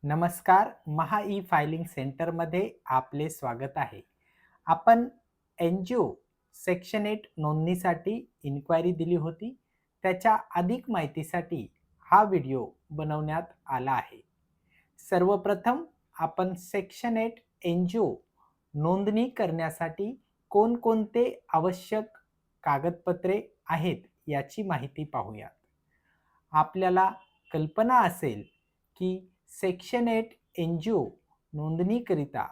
नमस्कार. महा e filing सेंटरमध्ये आपले स्वागत आहे. आपण एन-जी-ओ सेक्शन 8 नोंदणीसाठी इन्क्वायरी दिली होती. त्याच्या अधिक माहितीसाठी हा व्हिडिओ बनवण्यात आला आहे. सर्वप्रथम आपण सेक्शन 8 एन-जी-ओ नोंदणी करण्यासाठी कोणकोणते आवश्यक कागदपत्रे आहेत याची माहिती पाहूयात. आपल्याला कल्पना असेल की सेक्शन 8 एन-जी-ओ नोंदणीकरिता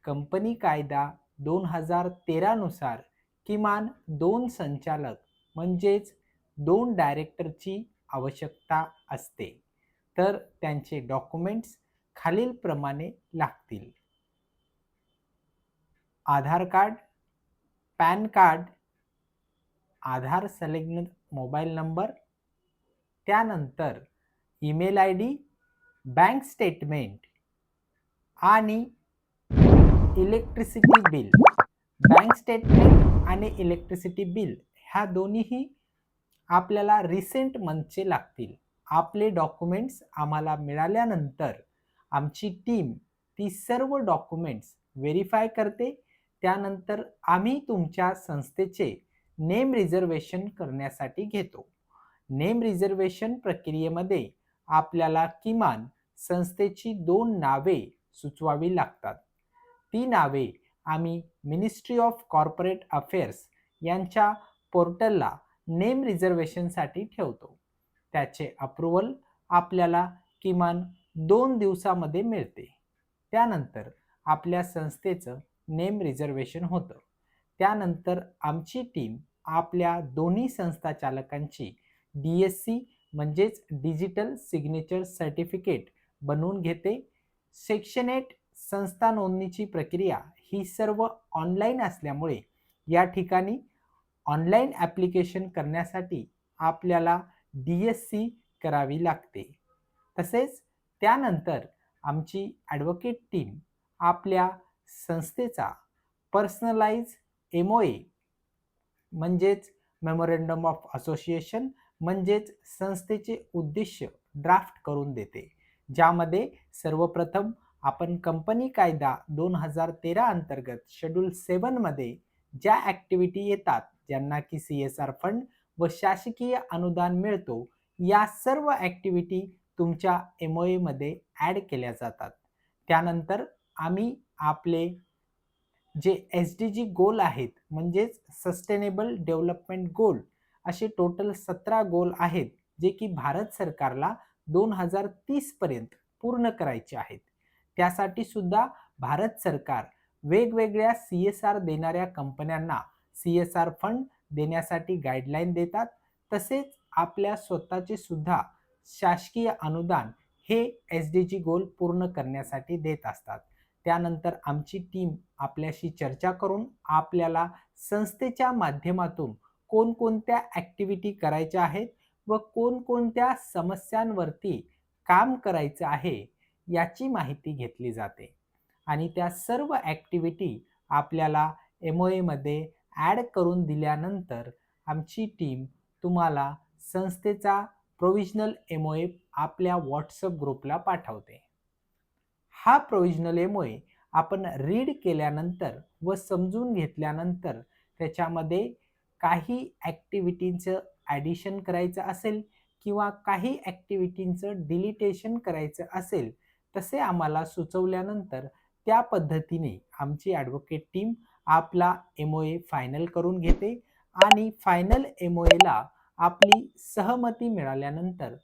कंपनी कायदा 2013 नुसार किमान 2 संचालक म्हणजेच 2 डायरेक्टरची आवश्यकता असते. तर त्यांचे डॉक्युमेंट्स खालीलप्रमाणे लागतील. आधार कार्ड, पॅन कार्ड, आधार संलग्न मोबाईल नंबर, त्यानंतर ईमेल आय-डी, बँक स्टेटमेंट आणि इलेक्ट्रिसिटी बिल. बँक स्टेटमेंट आणि इलेक्ट्रिसिटी बिल ह्या दोन्हीही आपल्याला रिसेंट मंथचे लागतील. आपले डॉक्युमेंट्स आम्हाला मिळाल्यानंतर आमची टीम ती सर्व डॉक्युमेंट्स व्हेरिफाय करते. त्यानंतर आम्ही तुमच्या संस्थेचे नेम रिझर्वेशन करण्यासाठी घेतो. नेम रिझर्वेशन प्रक्रियेमध्ये आपल्याला किमान संस्थेची 2 नावे सुचवावी लागतात. ती नावे आम्ही मिनिस्ट्री ऑफ कॉर्पोरेट अफेअर्स यांच्या पोर्टलला नेम रिझर्वेशनसाठी ठेवतो. त्याचे अप्रूव्हल आपल्याला किमान 2 दिवसामध्ये मिळते. त्यानंतर आपल्या संस्थेचं नेम रिझर्वेशन होतं. त्यानंतर आमची टीम आपल्या दोन्ही संस्थाचालकांची DSC म्हणजेच डिजिटल सिग्नेचर सर्टिफिकेट बनवून घेते. सेक्शन 8 संस्था नोंदणीची प्रक्रिया ही सर्व ऑनलाईन असल्यामुळे या ठिकाणी ऑनलाईन ॲप्लिकेशन करण्यासाठी आपल्याला DSC करावी लागते. तसेच त्यानंतर आमची ॲडव्होकेट टीम आपल्या संस्थेचा पर्सनलाइज MOA म्हणजेच मेमोरंडम ऑफ असोसिएशन म्हणजेच संस्थेचे उद्दिष्ट ड्राफ्ट करून देते. ज्यामध्ये सर्वप्रथम आपण कंपनी कायदा 2013 अंतर्गत शेड्यूल 7 मध्ये ज्या ॲक्टिव्हिटी येतात, ज्यांना की CSR फंड व शासकीय अनुदान मिळतो, या सर्व ॲक्टिव्हिटी तुमच्या MOA मध्ये ॲड केल्या जातात. त्यानंतर आम्ही आपले जे SDG गोल आहेत म्हणजेच सस्टेनेबल डेव्हलपमेंट गोल असे टोटल 17 गोल आहेत, जे की भारत सरकारला 2030 पर्यंत पूर्ण करायचे आहेत. त्यासाठी सुद्धा भारत सरकार वेगवेगळ्या CSR देणाऱ्या कंपन्यांना CSR फंड देण्यासाठी गाईडलाईन देतात. तसेच आपल्या स्वतःचे सुद्धा शासकीय अनुदान हे SDG गोल पूर्ण करण्यासाठी देत असतात. त्यानंतर आमची टीम आपल्याशी चर्चा करून आपल्याला संस्थेच्या माध्यमातून कोणकोणत्या ॲक्टिव्हिटी करायच्या आहेत व कोणकोणत्या समस्यांवरती काम करायचं आहे याची माहिती घेतली जाते. आणि त्या सर्व ॲक्टिव्हिटी आपल्याला MOA मध्ये ॲड करून दिल्यानंतर आमची टीम तुम्हाला संस्थेचा प्रोव्हिजनल MOA आपल्या WhatsApp ग्रुपला पाठवते. हा प्रोव्हिजनल MOA आपण रीड केल्यानंतर व समजून घेतल्यानंतर त्याच्यामध्ये काही ॲक्टिव्हिटींचं ॲडिशन करायचं असेल किंवा काही ॲक्टिव्हिटींचं डिलिटेशन करायचं असेल, तसे आम्हाला सुचवल्यानंतर त्या पद्धतीने आमची ॲडव्होकेट टीम आपला MOA फायनल करून घेते आणि फायनल MOAला आपली सहमती मिळाल्यानंतर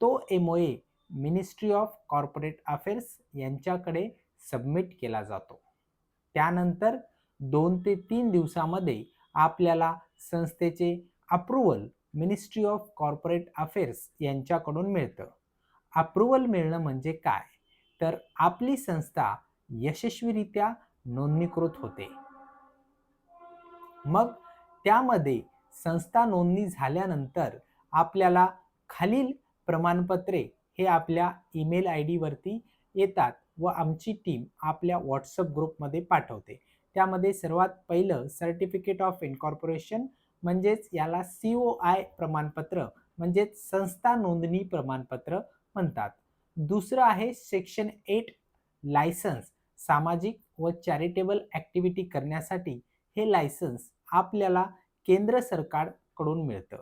तो MOA ministry of corporate affairs यांच्याकडे सबमिट केला जातो. त्यानंतर 2 ते 3 दिवसामध्ये आपल्याला संस्थेचे approval ministry of corporate affairs यांच्याकडून मिळतं. अप्रूव्हल मिळणं म्हणजे काय? तर आपली संस्था यशस्वीरित्या नोंदणीकृत होते. मग त्यामध्ये संस्था नोंदणी झाल्यानंतर आपल्याला खालील प्रमाणपत्रे हे आपल्या ईमेल आय-डी वरती येतात व आमची टीम आपल्या WhatsApp ग्रुपमध्ये पाठवते. त्यामध्ये सर्वात पहिलं सर्टिफिकेट ऑफ इन्कॉर्पोरेशन म्हणजेच याला COI प्रमाणपत्र म्हणजेच संस्था नोंदणी प्रमाणपत्र म्हणतात. दुसरं आहे सेक्शन 8 लायसन्स. सामाजिक व चॅरिटेबल ॲक्टिव्हिटी करण्यासाठी हे लायसन्स आपल्याला केंद्र सरकारकडून मिळतं.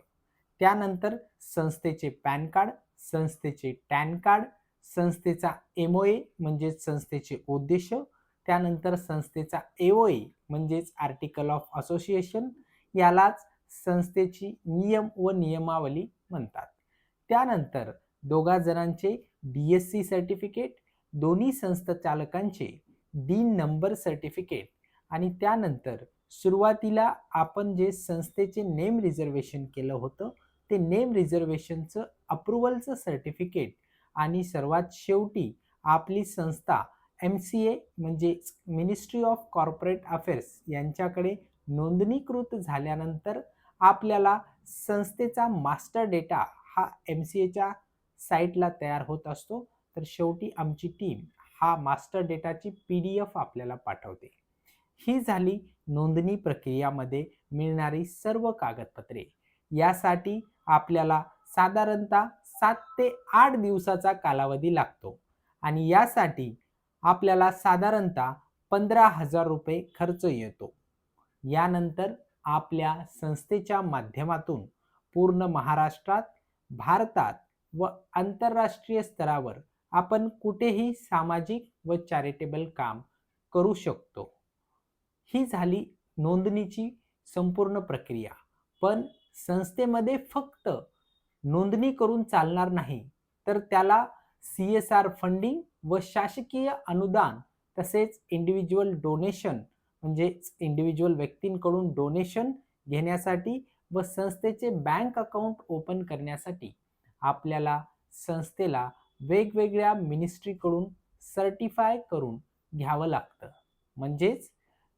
त्यानंतर संस्थेचे पॅन कार्ड, संस्थेचे टॅन कार्ड, संस्थेचा MOA म्हणजेच संस्थेचे उद्देश, त्यानंतर संस्थेचा AOA म्हणजेच आर्टिकल ऑफ असोसिएशन, यालाच संस्थेची नियम व नियमावली म्हणतात. त्यानंतर दोघा जणांचे DSC सर्टिफिकेट, दोन्ही संस्थाचालकांचे DIN नंबर सर्टिफिकेट आणि त्यानंतर सुरुवातीला आपण जे संस्थेचे नेम रिझर्वेशन केलं होतं ते नेम रिझर्वेशनचं अप्रूव्हलचं सर्टिफिकेट आणि सर्वात शेवटी आपली संस्था MCA म्हणजे मिनिस्ट्री ऑफ कॉर्पोरेट अफेअर्स यांच्याकडे नोंदणीकृत झाल्यानंतर आपल्याला संस्थेचा मास्टर डेटा हा MCAच्या साईटला तयार होत असतो. तर शेवटी आमची टीम हा मास्टर डेटाची PDF आपल्याला पाठवते. ही झाली नोंदणी प्रक्रियामध्ये मिळणारी सर्व कागदपत्रे. यासाठी आपल्याला साधारणतः 7 ते 8 दिवसाचा कालावधी लागतो आणि यासाठी आपल्याला साधारणतः 15,000 रुपये खर्च येतो. यानंतर आपल्या संस्थेच्या माध्यमातून पूर्ण महाराष्ट्रात, भारतात व आंतरराष्ट्रीय स्तरावर आपण कुठेही सामाजिक व चॅरिटेबल काम करू शकतो. ही झाली नोंदणीची संपूर्ण प्रक्रिया. पण संस्थेमध्ये फक्त नोंदणी करून चालणार नाही, तर त्याला CSR फंडिंग व शासकीय अनुदान तसेच इंडिव्हिज्युअल डोनेशन म्हणजे इंडिव्हिज्युअल व्यक्तींकडून डोनेशन घेण्यासाठी व संस्थेचे बँक अकाउंट ओपन करण्यासाठी आपल्याला संस्थेला वेगवेगळ्या मिनिस्ट्रीकडून सर्टिफाय करून घ्यावं लागतं. म्हणजेच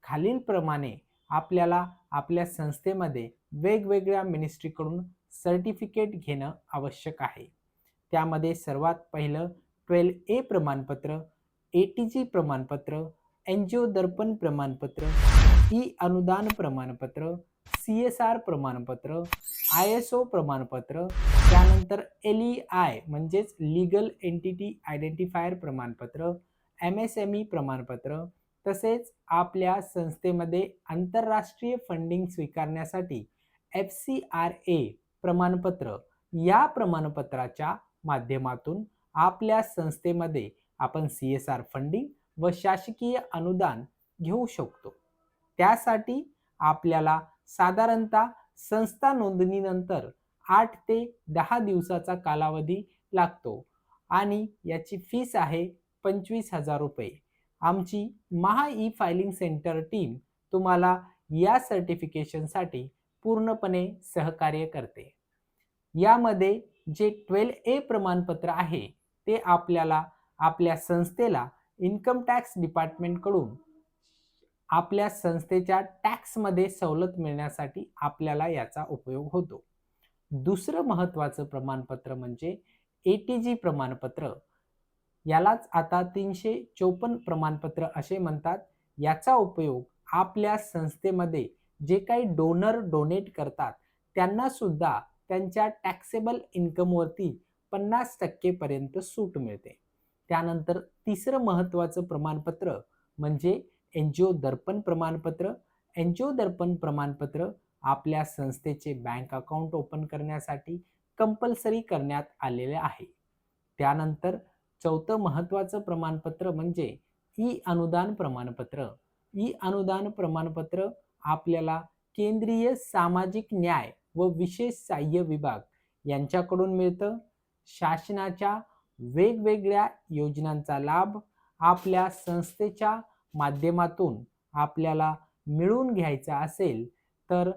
खालीलप्रमाणे आपल्याला आपल्या संस्थेमध्ये वेगवेगळ्या मिनिस्ट्रीकडून सर्टिफिकेट घेणं आवश्यक आहे. त्यामध्ये सर्वात पहिलं 12A प्रमाणपत्र, ATG प्रमाणपत्र, NGO दर्पण प्रमाणपत्र, अनुदान प्रमाणपत्र, CSR प्रमाणपत्र, ISO प्रमाणपत्र, त्यानंतर LEI म्हणजेच लीगल एंटिटी आयडेंटिफायर प्रमाणपत्र, MSME प्रमाणपत्र, तसेच आपल्या संस्थेमध्ये आंतरराष्ट्रीय फंडिंग स्वीकारण्यासाठी FCRA प्रमाणपत्र, या प्रमाणपत्राच्या माध्यमातून आपल्या संस्थेमध्ये आपण CSR फंडिंग व शासकीय अनुदान घेऊ शकतो. त्यासाठी आपल्याला साधारणतः संस्था नोंदणीनंतर 8 ते 10 दिवसाचा कालावधी लागतो आणि याची फीस आहे 25,000 रुपये. आमची महा ई फायलिंग सेंटर टीम तुम्हाला या सर्टिफिकेशनसाठी पूर्णपणे सहकार्य करते. यामध्ये जे 12A प्रमाणपत्र आहे ते आपल्याला आपल्या संस्थेला इन्कम टॅक्स डिपार्टमेंटकडून आपल्या संस्थेच्या टॅक्समध्ये सवलत मिळण्यासाठी आपल्याला याचा उपयोग होतो. दुसरं महत्त्वाचं प्रमाणपत्र म्हणजे ATG प्रमाणपत्र. यालाच आता 354 प्रमाणपत्र असे म्हणतात. याचा उपयोग आपल्या संस्थेमध्ये जे काही डोनर डोनेट करतात त्यांना सुद्धा त्यांच्या टॅक्सेबल इन्कमवरती 50% पर्यंत सूट मिळते. त्यानंतर तिसरं महत्त्वाचं प्रमाणपत्र म्हणजे NGO दर्पण प्रमाणपत्र. NGO दर्पण प्रमाणपत्र आपल्या संस्थेचे बँक अकाउंट ओपन करण्यासाठी कंपल्सरी करण्यात आलेले आहे. त्यानंतर चौथं महत्त्वाचं प्रमाणपत्र म्हणजे अनुदान प्रमाणपत्र. अनुदान प्रमाणपत्र आपल्याला केंद्रीय सामाजिक न्याय व विशेष सहाय्य विभाग यांच्याकडून मिळतं. शासनाच्या वेगवेगळ्या योजनांचा लाभ आपल्या संस्थेच्या माध्यमातून आपल्याला मिळवून घ्यायचा असेल तर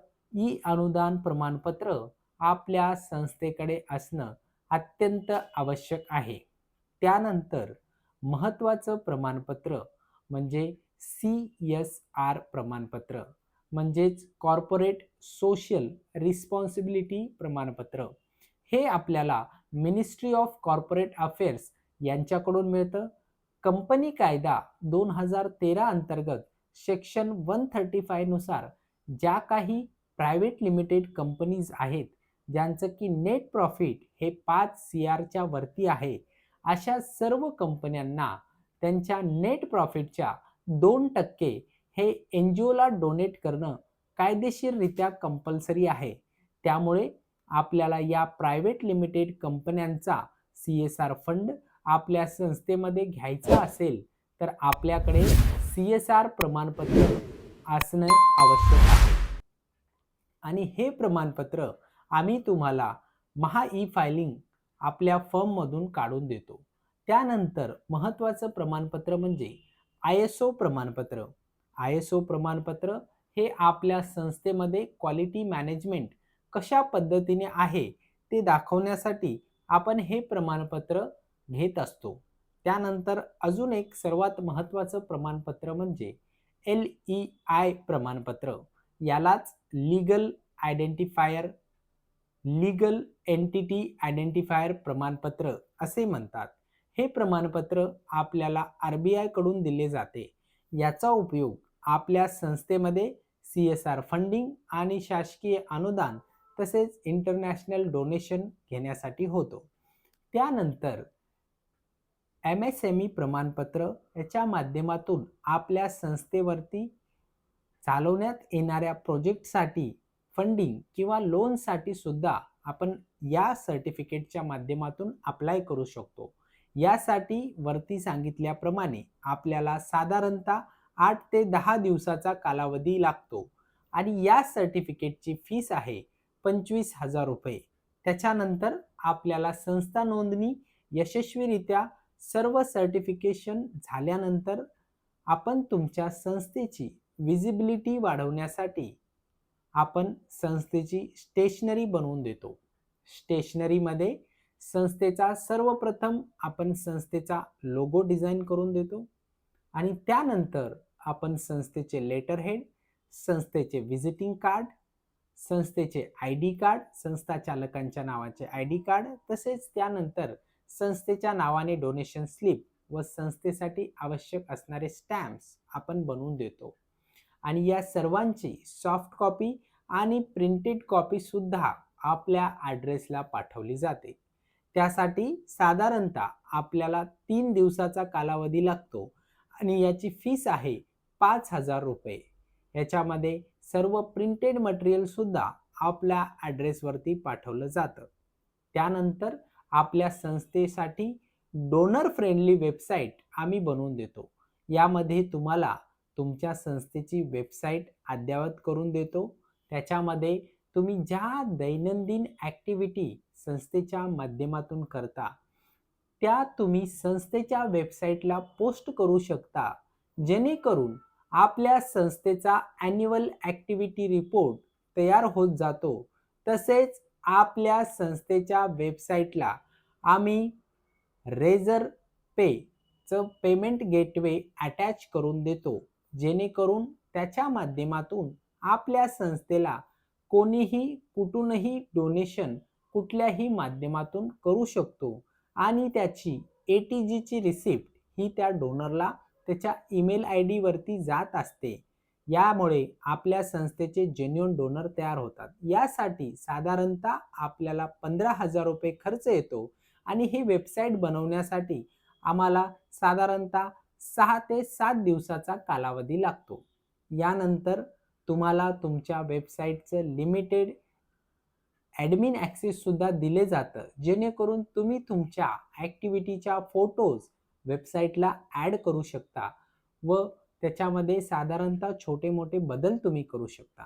अनुदान प्रमाणपत्र आपल्या संस्थेकडे असणं अत्यंत आवश्यक आहे. त्यानंतर महत्त्वाचं प्रमाणपत्र म्हणजे CSR प्रमाणपत्र म्हणजेच कॉर्पोरेट सोशल रिस्पॉन्सिबिलिटी प्रमाणपत्र. हे आपल्याला मिनिस्ट्री ऑफ कॉर्पोरेट अफेअर्स यांच्याकडून मिळतं. कंपनी कायदा 2013 अंतर्गत सेक्शन 135 नुसार ज्या काही प्रायव्हेट लिमिटेड कंपनीज आहेत ज्यांचं की नेट प्रॉफिट हे 5 CRच्या वरती आहे अशा सर्व कंपन्यांना त्यांच्या नेट प्रॉफिटच्या 2% हे NGOला डोनेट करणं कायदेशीररित्या कंपल्सरी आहे. त्यामुळे आपल्याला या प्रायव्हेट लिमिटेड कंपन्यांचा CSR फंड आपल्या संस्थेमध्ये घ्यायचा असेल तर आपल्याकडे CSR प्रमाणपत्र असणं आवश्यक आहे. आणि हे प्रमाणपत्र आम्ही तुम्हाला महा ई फायलिंग आपल्या फर्ममधून काढून देतो. त्यानंतर महत्त्वाचं प्रमाणपत्र म्हणजे ISO प्रमाणपत्र. ISO प्रमाणपत्र हे आपल्या संस्थेमध्ये क्वालिटी मॅनेजमेंट कशा पद्धतीने आहे ते दाखवण्यासाठी आपण हे प्रमाणपत्र घेत असतो. त्यानंतर अजून एक सर्वात महत्त्वाचं प्रमाणपत्र म्हणजे LEI प्रमाणपत्र. यालाच लीगल एंटिटी आयडेंटिफायर प्रमाणपत्र असे म्हणतात. हे प्रमाणपत्र आपल्याला RBI कडून दिले जाते. याचा उपयोग आपल्या संस्थेमध्ये CSR फंडिंग आणि शासकीय अनुदान तसेच इंटरनॅशनल डोनेशन घेण्यासाठी होतो. त्यानंतर MSME प्रमाणपत्र याच्या माध्यमातून आपल्या संस्थेवरती चालवण्यात येणाऱ्या प्रोजेक्टसाठी फंडिंग किंवा लोनसाठी सुद्धा आपण या सर्टिफिकेटच्या माध्यमातून अप्लाय करू शकतो. यासाठी वरती सांगितल्याप्रमाणे आपल्याला साधारणतः 8 ते 10 दिवसाचा कालावधी लागतो आणि या सर्टिफिकेटची फीस आहे 25,000 रुपये. त्याच्यानंतर आपल्याला संस्था नोंदणी यशस्वीरित्या सर्व सर्टिफिकेशन झाल्यानंतर आपण तुमच्या संस्थेची विजिबिलिटी वाढवण्यासाठी आपण संस्थेची स्टेशनरी बनवून देतो. स्टेशनरीमध्ये संस्थेचा सर्वप्रथम आपण संस्थेचा लोगो डिझाईन करून देतो आणि त्यानंतर आपण संस्थेचे लेटर हेड, संस्थेचे व्हिजिटिंग कार्ड, संस्थेचे ID कार्ड, संस्था चालकांच्या नावाचे ID कार्ड, तसेच त्यानंतर संस्थेच्या नावाने डोनेशन स्लिप व संस्थेसाठी आवश्यक असणारे स्टॅम्प्स आपण बनवून देतो. आणि या सर्वांची सॉफ्ट कॉपी आणि प्रिंटेड कॉपी सुद्धा आपल्या ॲड्रेसला पाठवली जाते. त्यासाठी साधारणतः आपल्याला 3 दिवसाचा कालावधी लागतो आणि याची फीस आहे 5,000 रुपये. याच्यामध्ये सर्व प्रिंटेड मटेरियल सुद्धा आपल्या ॲड्रेसवरती पाठवलं जातं. त्यानंतर आपल्या संस्थेसाठी डोनर फ्रेंडली वेबसाईट आम्ही बनवून देतो. यामध्ये तुम्हाला तुमच्या संस्थेची वेबसाईट अद्ययावत करून देतो. त्याच्यामध्ये तुम्ही ज्या दैनंदिन ॲक्टिव्हिटी संस्थेच्या माध्यमातून करता त्या तुम्ही संस्थेच्या वेबसाईटला पोस्ट करू शकता, जेणेकरून आपल्या संस्थेचा ॲन्युअल ॲक्टिव्हिटी रिपोर्ट तयार होत जातो. तसेच आपल्या संस्थेच्या वेबसाईटला आम्ही रेझर पेचं पेमेंट गेटवे अटॅच करून देतो, जेणेकरून त्याच्या माध्यमातून आपल्या संस्थेला कोणीही कुठूनही डोनेशन कुठल्याही माध्यमातून करू शकतो आणि त्याची ATGची रिसिप्ट ही त्या डोनरला त्याच्या ईमेल ID वरती जात असते. यामुळे आपल्या संस्थेचे जेन्युइन डोनर तयार होतात. यासाठी साधारणतः आपल्याला 15,000 रुपये खर्च येतो आणि ही वेबसाईट बनवण्यासाठी आम्हाला साधारणतः 6 ते 7 दिवसाचा कालावधी लागतो. यानंतर तुम्हाला तुमच्या वेबसाईटचं लिमिटेड ॲडमिन ॲक्सेस सुद्धा दिले जातं, जेणेकरून तुम्ही तुमच्या ॲक्टिव्हिटीच्या फोटोज वेबसाईटला ॲड करू शकता व त्याच्यामध्ये साधारणतः छोटे मोठे बदल तुम्ही करू शकता.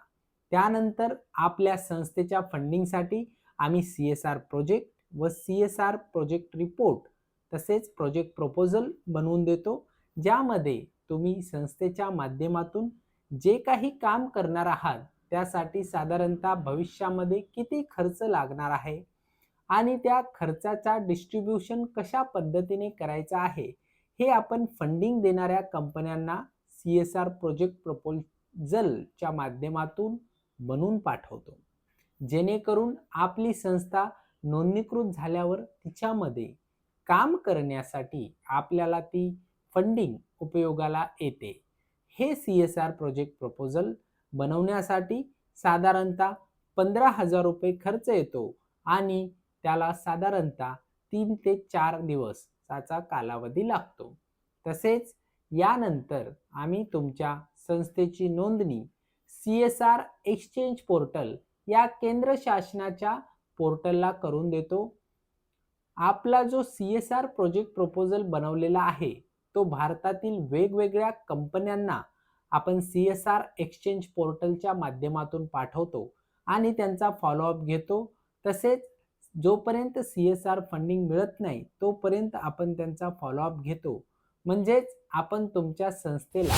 त्यानंतर आपल्या संस्थेच्या फंडिंगसाठी आम्ही CSR प्रोजेक्ट व CSR प्रोजेक्ट रिपोर्ट तसेच प्रोजेक्ट प्रपोजल बनवून देतो, ज्यामध्ये तुम्ही संस्थेच्या माध्यमातून जे काही काम करणार आहात त्यासाठी साधारणतः भविष्यामध्ये किती खर्च लागणार आहे आणि त्या खर्चाचा डिस्ट्रीब्युशन कशा पद्धतीने करायचा आहे हे आपण फंडिंग देणाऱ्या कंपन्यांना CSR प्रोजेक्ट प्रपोजलच्या माध्यमातून बनवून पाठवतो, जेणेकरून आपली संस्था नोंदणीकृत झाल्यावर तिच्यामध्ये काम करण्यासाठी आपल्याला ती फंडिंग उपयोगाला येते. हे CSR प्रोजेक्ट प्रपोजल बनवण्यासाठी साधारणतः 15,000 रुपये खर्च येतो आणि त्याला साधारणतः 3 ते 4 दिवस दिवसाचा कालावधी लागतो. तसेच यानंतर आम्ही तुमच्या संस्थेची नोंदणी CSR एक्सचेंज पोर्टल या केंद्र शासनाच्या पोर्टलला करून देतो. आपला जो CSR प्रोजेक्ट प्रपोजल बनवलेला आहे तो भारतातील वेगवेगळ्या कंपन्यांना आपण CSR एक्सचेंज पोर्टलच्या माध्यमातून पाठवतो आणि त्यांचा फॉलोअप घेतो. तसेच जोपर्यंत CSR फंडिंग मिळत नाही तोपर्यंत आपण त्यांचा फॉलोअप घेतो. म्हणजेच आपण तुमच्या संस्थेला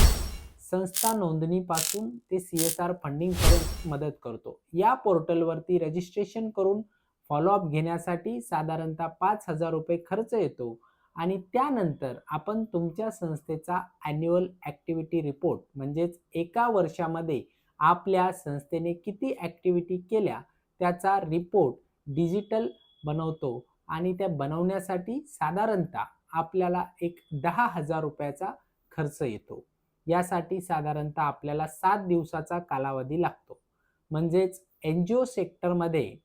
संस्था नोंदणीपासून ते CSR फंडिंग पर्यंत मदत करतो. या पोर्टलवरती रजिस्ट्रेशन करून फॉलोअप घेण्यासाठी साधारणतः 5,000 रुपये खर्च येतो आणि त्यानंतर आपण तुमच्या संस्थेचा ॲन्युअल ॲक्टिव्हिटी रिपोर्ट म्हणजेच एका वर्षामध्ये आपल्या संस्थेने किती ॲक्टिव्हिटी केल्या त्याचा रिपोर्ट डिजिटल बनवतो आणि त्या बनवण्यासाठी साधारणतः आपल्याला एक 10,000 रुपयाचा खर्च येतो. यासाठी साधारणतः आपल्याला 7 दिवसाचा कालावधी लागतो. म्हणजेच NGO सेक्टरमध्ये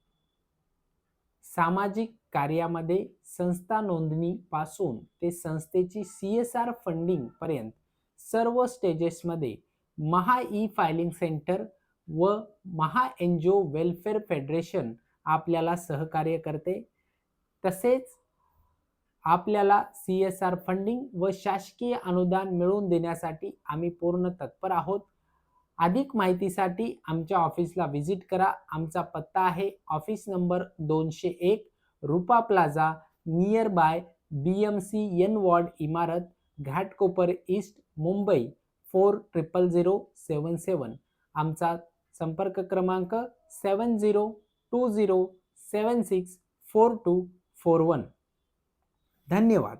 सामाजिक कार्यामध्ये संस्था नोंदणीपासून ते संस्थेची CSR फंडिंग पर्यंत सर्व स्टेजेसमध्ये महा ई फायलिंग सेंटर व महा NGO वेलफेअर फेडरेशन आपल्याला सहकार्य करते. तसेच आपल्याला CSR फंडिंग व शासकीय अनुदान मिळवून देण्यासाठी आम्ही पूर्ण तत्पर आहोत. अधिक माहितीसाठी आमच्या ऑफिसला व्हिजिट करा. आमचा पत्ता आहे office number 201 Rupa plaza near by BMC N ward इमारत घाटकोपर ईस्ट मुंबई 400077. आमचा संपर्क क्रमांक 7020764241. धन्यवाद.